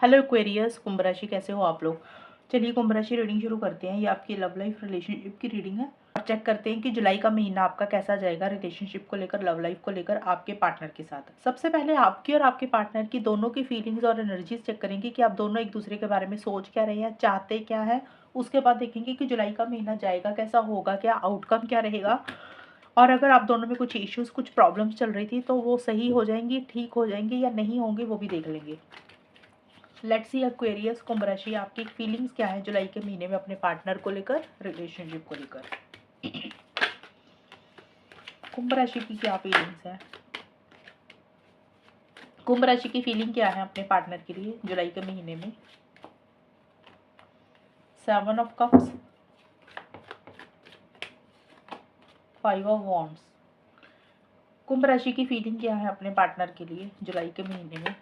Hello Aquarius, कुंभ राशि कैसे हो आप लोग। चलिए कुंभ राशि रीडिंग शुरू करते हैं। ये आपकी लव लाइफ रिलेशनशिप की रीडिंग है और चेक करते हैं कि जुलाई का महीना आपका कैसा जाएगा रिलेशनशिप को लेकर, लव लाइफ को लेकर, आपके पार्टनर के साथ। सबसे पहले आपकी और आपके पार्टनर की दोनों की फीलिंग्स और एनर्जीज चेक करेंगे कि आप दोनों एक दूसरे के बारे में सोच क्या रहे हैं, चाहते क्या है। उसके बाद देखेंगे कि जुलाई का महीना जाएगा कैसा, होगा क्या, आउटकम क्या रहेगा। और अगर आप दोनों में कुछ इश्यूज, कुछ प्रॉब्लम्स चल रही थी तो वो सही हो जाएंगी, ठीक हो जाएंगी या नहीं होंगे, वो भी देख लेंगे। लेट्स सी एक्वेरियस, कुंभ राशि आपकी फीलिंग्स क्या है जुलाई के महीने में अपने पार्टनर को लेकर, रिलेशनशिप को लेकर। कुंभ राशि की क्या फीलिंग्स है, कुंभ राशि की फीलिंग क्या है अपने पार्टनर के लिए जुलाई के महीने में। 7 ऑफ कप्स, 5 ऑफ वॉन्ड्स। कुंभ राशि की फीलिंग क्या है अपने पार्टनर के लिए जुलाई के महीने में।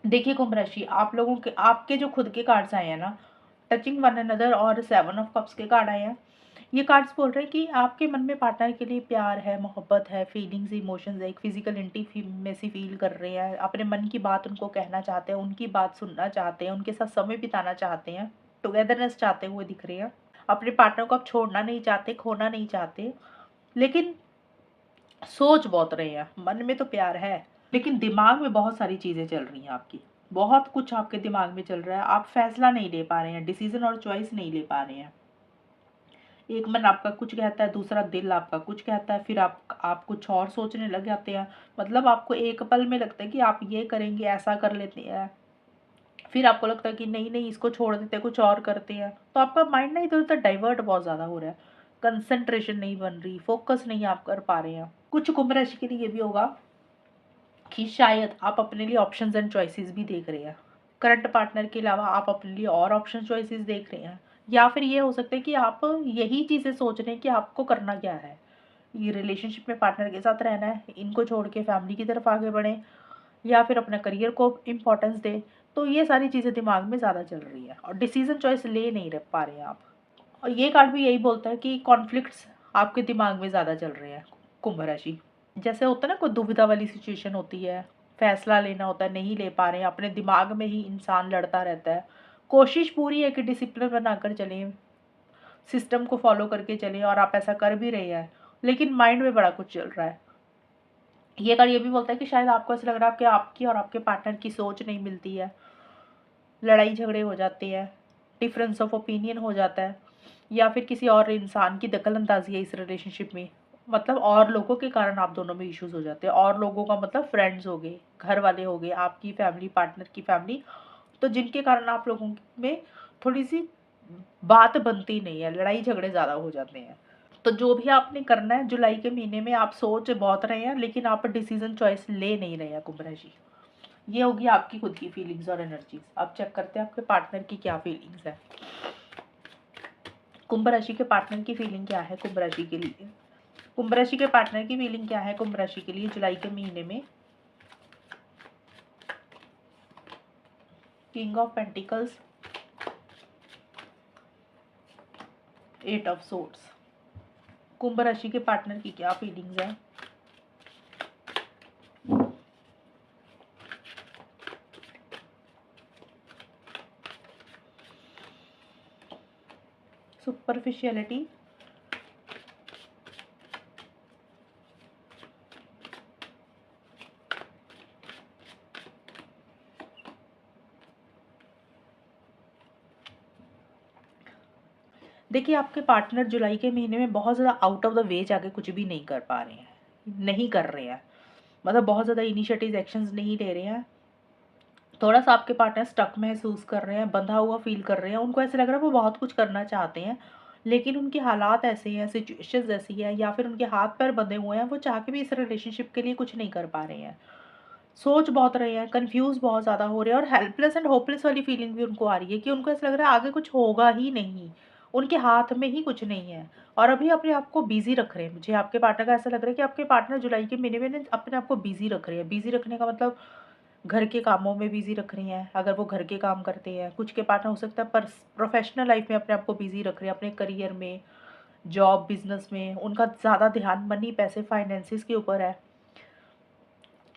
देखिए कुंभ राशि, आप लोगों के आपके जो खुद के कार्ड्स आए हैं ना, टचिंग वन अनदर और 7 ऑफ कप्स के कार्ड आए हैं। ये कार्ड्स बोल रहे हैं कि आपके मन में पार्टनर के लिए प्यार है, मोहब्बत है, फीलिंग्स, इमोशंस है, एक फिजिकल इंटीमेसी फील कर रहे हैं, अपने मन की बात उनको कहना चाहते हैं, उनकी बात सुनना चाहते हैं, उनके साथ समय बिताना चाहते हैं, टुगेदरनेस चाहते हुए दिख रहे हैं। अपने पार्टनर को आप छोड़ना नहीं चाहते, खोना नहीं चाहते, लेकिन सोच बहुत रहे हैं। मन में तो प्यार है लेकिन दिमाग में बहुत सारी चीजें चल रही हैं आपकी, बहुत कुछ आपके दिमाग में चल रहा है। आप फैसला नहीं ले पा रहे हैं, डिसीजन और चॉइस नहीं ले पा रहे हैं। एक मन आपका कुछ कहता है, दूसरा दिल आपका कुछ कहता है, फिर आप कुछ और सोचने लग जाते हैं। मतलब आपको एक पल में लगता है कि आप ये करेंगे, ऐसा कर लेते हैं, फिर आपको लगता है कि नहीं नहीं इसको छोड़ देते हैं, कुछ और करते हैं। तो आपका माइंड ना इधर उधर डाइवर्ट बहुत ज़्यादा हो रहा है, कंसंट्रेशन नहीं बन रही, फोकस नहीं आप कर पा रहे हैं। कुछ कुंभ राशि के लिए ये भी होगा कि शायद आप अपने लिए ऑप्शंस एंड चॉइसेस भी देख रहे हैं। करंट पार्टनर के अलावा आप अपने लिए और ऑप्शन चॉइसेस देख रहे हैं, या फिर ये हो सकता है कि आप यही चीज़ें सोच रहे हैं कि आपको करना क्या है। ये रिलेशनशिप में पार्टनर के साथ रहना है, इनको छोड़ के फैमिली की तरफ आगे बढ़ें, या फिर अपने करियर को इम्पोर्टेंस दें। तो ये सारी चीज़ें दिमाग में ज़्यादा चल रही है और डिसीजन चॉइस ले नहीं रह पा रहे हैं आप। और ये कार्ड भी यही बोलता है कि कॉन्फ्लिक्ट्स आपके दिमाग में ज़्यादा चल रहे हैं कुंभ राशि। जैसे होता है ना, कोई दुविधा वाली सिचुएशन होती है, फैसला लेना होता है, नहीं ले पा रहे हैं, अपने दिमाग में ही इंसान लड़ता रहता है। कोशिश पूरी है कि डिसिप्लिन बनाकर चलें, सिस्टम को फॉलो करके चलें, और आप ऐसा कर भी रहे हैं, लेकिन माइंड में बड़ा कुछ चल रहा है। ये कार्ड ये भी बोलता है कि शायद आपको ऐसा लग रहा है कि आपकी और आपके पार्टनर की सोच नहीं मिलती है, लड़ाई झगड़े हो जाते हैं, डिफरेंस ऑफ ओपिनियन हो जाता है, या फिर किसी और इंसान की दखल अंदाजी है इस रिलेशनशिप में। मतलब और लोगों के कारण आप दोनों में इश्यूज हो जाते हैं। और लोगों का मतलब फ्रेंड्स हो गए, घर वाले हो गए, आपकी फैमिली, पार्टनर की फैमिली, तो जिनके कारण आप लोगों में थोड़ी सी बात बनती नहीं है, लड़ाई झगड़े ज़्यादा हो जाते हैं। तो जो भी आपने करना है जुलाई के महीने में, आप सोच बहुत रहे हैं लेकिन आप डिसीजन चॉइस ले नहीं रहे हैं कुंभ राशि। ये होगी आपकी खुद की फीलिंग्स और एनर्जीज। आप चेक करते हैं आपके पार्टनर की क्या फीलिंग्स है। कुंभ राशि के पार्टनर की फीलिंग क्या है कुंभ राशि के लिए, कुंभ राशि के पार्टनर की फीलिंग क्या है कुंभ राशि के लिए जुलाई के महीने में। King of pentacles, 8 of swords. कुंभ राशि के पार्टनर की क्या फीलिंग्स है। सुपरफिशियलिटी, देखिए आपके पार्टनर जुलाई के महीने में बहुत ज़्यादा आउट ऑफ द वे जाके कुछ भी नहीं कर पा रहे हैं, नहीं कर रहे हैं। मतलब बहुत ज़्यादा इनिशिएटिव एक्शंस नहीं ले रहे हैं। थोड़ा सा आपके पार्टनर स्टक महसूस कर रहे हैं, बंधा हुआ फील कर रहे हैं। उनको ऐसा लग रहा है वो बहुत कुछ करना चाहते हैं, लेकिन उनके हालात ऐसे हैं, सिचुएशंस ऐसी है, या फिर उनके हाथ पैर बंधे हुए हैं, वो चाह के भी इस रिलेशनशिप के लिए कुछ नहीं कर पा रहे हैं। सोच बहुत रहे हैं, कंफ्यूज बहुत ज़्यादा हो रहे हैं, और हेल्पलेस एंड होपलेस वाली फीलिंग भी उनको आ रही है कि उनको ऐसा लग रहा है आगे कुछ होगा ही नहीं, उनके हाथ में ही कुछ नहीं है। और अभी अपने आप को बिजी रख रहे हैं। मुझे आपके पार्टनर का ऐसा लग रहा है कि आपके पार्टनर जुलाई के महीने में अपने आप को बिजी रख रहे हैं। बिजी रखने का मतलब घर के कामों में बिज़ी रख रही हैं, अगर वो घर के काम करते हैं। कुछ के पार्टनर हो सकता है पर प्रोफ़ेशनल लाइफ़ में अपने आप को बिज़ी रख रहे हैं, अपने करियर में, जॉब, बिज़नेस में। उनका ज़्यादा ध्यान मनी, पैसे, फाइनेंसेस के ऊपर है,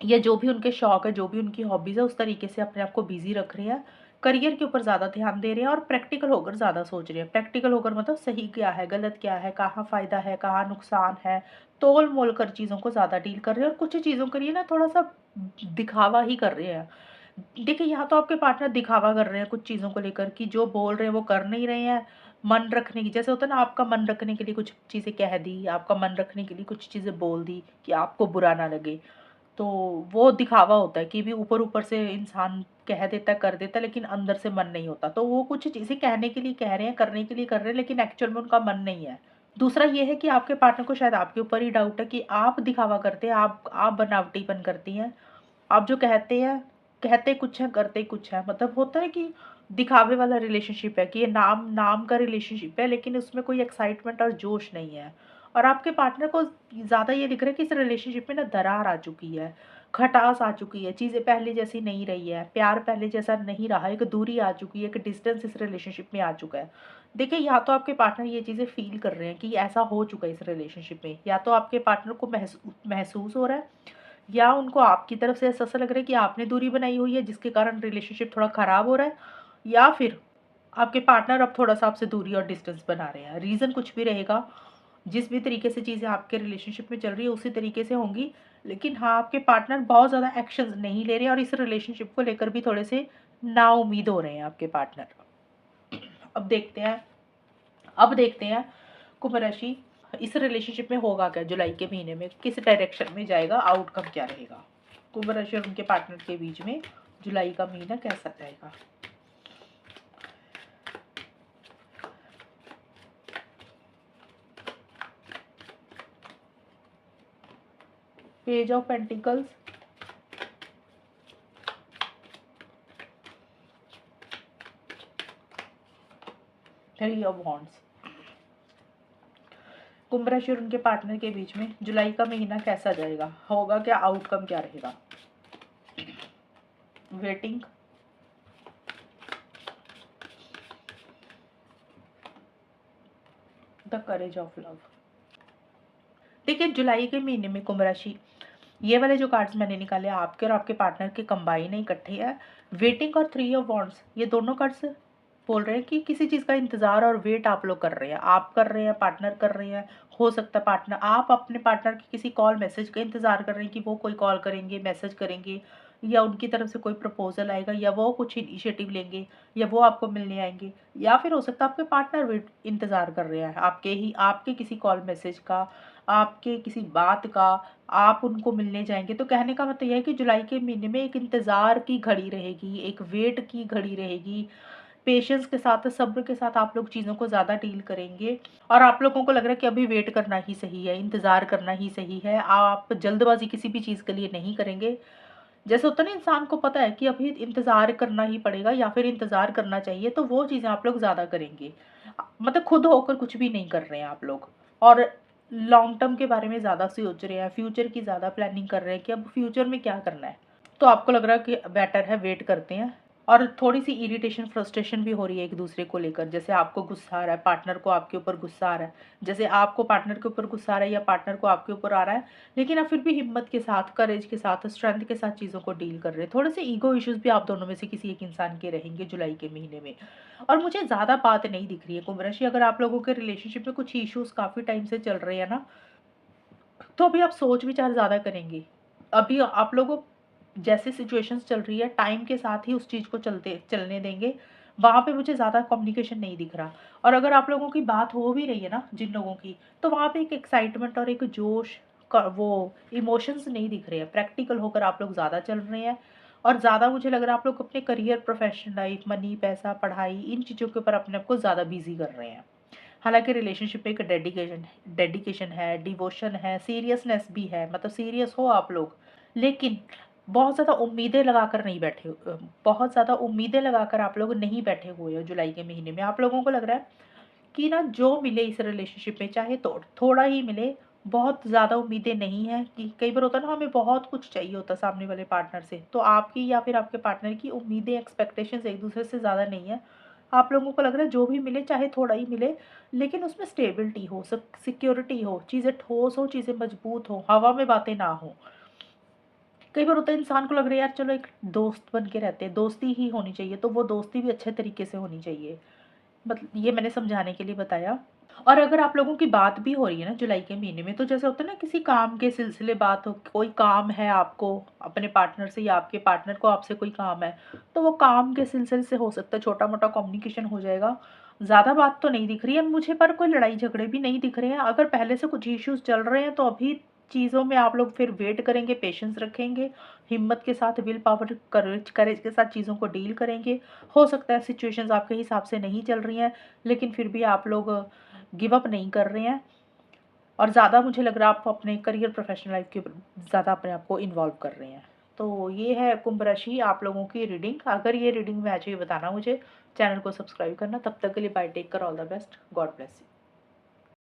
या जो भी उनके शौक है, जो भी उनकी हॉबीज़ है, उस तरीके से अपने आप को बिज़ी रख रहे हैं। करियर के ऊपर ज़्यादा ध्यान दे रहे हैं और प्रैक्टिकल होकर ज़्यादा सोच रहे हैं। प्रैक्टिकल होकर मतलब सही क्या है, गलत क्या है, कहाँ फ़ायदा है, कहाँ नुकसान है, तोल-मोल कर चीज़ों को ज़्यादा डील कर रहे हैं और कुछ चीज़ों के लिए ना थोड़ा-सा दिखावा ही कर रहे हैं। देखिए, यहाँ तो आपके पार्टनर दिखावा कर रहे हैं कुछ चीज़ों को लेकर कि जो बोल रहे हैं वो कर नहीं रहे हैं। मन रखने की, जैसे होता है ना, आपका मन रखने के लिए कुछ चीज़ें कह दी, आपका मन रखने के लिए कुछ चीज़ें बोल दी कि आपको बुरा ना लगे। तो वो दिखावा होता है कि भी ऊपर-ऊपर से इंसान कह देता है, कर देता है, लेकिन अंदर से मन नहीं होता। तो वो कुछ चीज़ें कहने के लिए कह रहे हैं, करने के लिए कर रहे हैं, लेकिन एक्चुअल में उनका मन नहीं है। दूसरा ये है कि आपके पार्टनर को शायद आपके ऊपर ही डाउट है कि आप दिखावा करते हैं, आप बनावटीपन करती हैं। आप जो कहते हैं, कहते कुछ हैं, करते कुछ हैं। मतलब होता है कि दिखावे वाला रिलेशनशिप है, कि ये नाम नाम का रिलेशनशिप है, लेकिन उसमें कोई एक्साइटमेंट और जोश नहीं है। और आपके पार्टनर को ज़्यादा ये दिख रहा है कि इस रिलेशनशिप में ना दरार आ चुकी है, खटास आ चुकी है, चीज़ें पहले जैसी नहीं रही है, प्यार पहले जैसा नहीं रहा, एक दूरी आ चुकी है, एक डिस्टेंस इस रिलेशनशिप में आ चुका है। देखिए, या तो आपके पार्टनर ये चीज़ें फ़ील कर रहे हैं कि ऐसा हो चुका है इस रिलेशनशिप में, या तो आपके पार्टनर को महसूस हो रहा है, या उनको आपकी तरफ से ऐसा लग रहा है कि आपने दूरी बनाई हुई है जिसके कारण रिलेशनशिप थोड़ा ख़राब हो रहा है, या फिर आपके पार्टनर अब थोड़ा-सा आपसे दूरी और डिस्टेंस बना रहे हैं। रीज़न कुछ भी रहेगा, जिस भी तरीके से चीज़ें आपके रिलेशनशिप में चल रही है उसी तरीके से होंगी। लेकिन हाँ, आपके पार्टनर बहुत ज़्यादा एक्शंस नहीं ले रहे हैं और इस रिलेशनशिप को लेकर भी थोड़े से नाउम्मीद हो रहे हैं आपके पार्टनर। अब देखते हैं अब देखते हैं कुंभ राशि, इस रिलेशनशिप में होगा क्या जुलाई के महीने में, किस डायरेक्शन में जाएगा, आउटकम क्या रहेगा। कुंभ राशि और उनके पार्टनर के बीच में जुलाई का महीना कैसा जाएगा। Page of pentacles, 3 of wands. कुंभ राशि और उनके पार्टनर के बीच में जुलाई का महीना कैसा जाएगा, होगा क्या, आउटकम क्या रहेगा। Waiting, the courage of love. देखिए, जुलाई के महीने में कुंभ राशि, ये वाले जो कार्ड्स मैंने निकाले आपके और आपके पार्टनर के कंबाइन है, इकट्ठे हैं। वेटिंग और 3 ऑफ वॉन्ड्स, ये दोनों कार्ड्स बोल रहे हैं कि किसी चीज़ का इंतज़ार और वेट आप लोग कर रहे हैं। आप कर रहे हैं, पार्टनर कर रहे हैं। हो सकता है पार्टनर, आप अपने पार्टनर की किसी कॉल मैसेज का इंतज़ार कर रहे हैं कि वो कोई कॉल करेंगे, मैसेज करेंगे, या उनकी तरफ से कोई प्रपोज़ल आएगा, या वो कुछ इनिशिएटिव लेंगे, या वो आपको मिलने आएँगे। या फिर हो सकता है आपके पार्टनर वेट इंतज़ार कर रहे हैं आपके किसी कॉल मैसेज का, आपके किसी बात का, आप उनको मिलने जाएँगे। तो कहने का मतलब ये है कि जुलाई के महीने में एक इंतज़ार की घड़ी रहेगी, एक वेट की घड़ी रहेगी। पेशेंस के साथ, सब्र के साथ आप लोग चीज़ों को ज़्यादा डील करेंगे और आप लोगों को लग रहा है कि अभी वेट करना ही सही है, इंतज़ार करना ही सही है। आप जल्दबाज़ी किसी भी चीज़ के लिए नहीं करेंगे। जैसे होता है ना, इंसान को पता है कि अभी इंतज़ार करना ही पड़ेगा या फिर इंतज़ार करना चाहिए, तो वो चीज़ें आप लोग ज़्यादा करेंगे। मतलब खुद होकर कुछ भी नहीं कर रहे हैं आप लोग, और लॉन्ग टर्म के बारे में ज़्यादा सोच रहे हैं, फ्यूचर की ज़्यादा प्लानिंग कर रहे हैं कि अब फ्यूचर में क्या करना है। तो आपको लग रहा है कि बेटर है वेट करते हैं। और थोड़ी-सी इरिटेशन, फ्रस्ट्रेशन भी हो रही है एक-दूसरे को लेकर। जैसे आपको गुस्सा आ रहा है, पार्टनर को आपके ऊपर गुस्सा आ रहा है। जैसे आपको पार्टनर के ऊपर गुस्सा आ रहा है या पार्टनर को आपके ऊपर आ रहा है, लेकिन आप फिर भी हिम्मत के साथ, करेज के साथ, स्ट्रेंथ के साथ चीज़ों को डील कर रहे हैं। थोड़े-से ईगो इश्यूज़ भी आप दोनों में से किसी एक इंसान के रहेंगे जुलाई के महीने में। और मुझे ज़्यादा बात नहीं दिख रही है कुंभ राशि, अगर आप लोगों के रिलेशनशिप में कुछ इश्यूज़ काफ़ी टाइम से चल रहे हैं ना, तो अभी आप सोच-विचार ज़्यादा करेंगे। अभी आप लोगों, जैसे सिचुएशंस चल रही है, टाइम के साथ ही उस चीज़ को चलने देंगे। वहाँ पे मुझे ज़्यादा कम्युनिकेशन नहीं दिख रहा। और अगर आप लोगों की बात हो भी रही है ना जिन लोगों की, तो वहाँ पे एक एक्साइटमेंट और एक जोश का वो इमोशंस नहीं दिख रहे हैं। प्रैक्टिकल होकर आप लोग ज़्यादा चल रहे हैं और ज़्यादा मुझे लग रहा है आप लोग अपने करियर, प्रोफेशनल लाइफ, मनी, पैसा, पढ़ाई, इन चीज़ों के ऊपर अपने आप को ज़्यादा बिज़ी कर रहे हैं। हालाँकि रिलेशनशिप में एक डेडिकेशन है, डिवोशन है, सीरियसनेस भी है, मतलब सीरियस हो आप लोग। लेकिन बहुत ज़्यादा उम्मीदें लगाकर आप लोग नहीं बैठे हुए हो जुलाई के महीने में। आप लोगों को लग रहा है कि ना जो मिले इस रिलेशनशिप में, चाहे तो थोड़ा ही मिले, बहुत ज़्यादा उम्मीदें नहीं हैं कि कई बार होता है ना हमें बहुत कुछ चाहिए होता है सामने वाले पार्टनर से, तो आपकी या फिर आपके पार्टनर की उम्मीदें एक्सपेक्टेशंस एक दूसरे से ज़्यादा नहीं है। आप लोगों को लग रहा है जो भी मिले चाहे थोड़ा ही मिले, लेकिन उसमें स्टेबिलिटी हो, सब सिक्योरिटी हो, चीज़ें ठोस हो, चीज़ें मजबूत हो, हवा में बातें ना हो। कई बार होता है इंसान को लग रहा है यार चलो एक दोस्त बन के रहते हैं, दोस्ती ही होनी चाहिए, तो वो दोस्ती भी अच्छे तरीके से होनी चाहिए। मतलब ये मैंने समझाने के लिए बताया। और अगर आप लोगों की बात भी हो रही है ना जुलाई के महीने में, तो जैसे होता है ना किसी काम के सिलसिले बात हो, कोई काम है आपको अपने पार्टनर से या आपके पार्टनर को आपसे कोई काम है, तो वो काम के सिलसिले से हो सकता है छोटा-मोटा कम्युनिकेशन हो जाएगा। ज़्यादा बात तो नहीं दिख रही है मुझे, पर कोई लड़ाई झगड़े भी नहीं दिख रहे हैं। अगर पहले से कुछ इश्यूज़ चल रहे हैं, तो अभी चीज़ों में आप लोग फिर वेट करेंगे, पेशेंस रखेंगे, हिम्मत के साथ, विल पावर, करेज करेज के साथ चीज़ों को डील करेंगे। हो सकता है सिचुएशंस आपके हिसाब से नहीं चल रही हैं, लेकिन फिर भी आप लोग गिव अप नहीं कर रहे हैं, और ज़्यादा मुझे लग रहा है आप अपने करियर प्रोफेशनल लाइफ के ज़्यादा अपने आप को इन्वॉल्व कर रहे हैं। तो ये है कुंभ राशि आप लोगों की रीडिंग। अगर ये रीडिंग मैच हुई बताना मुझे, चैनल को सब्सक्राइब करना। तब तक के लिए bye, take care, all the best, God bless you.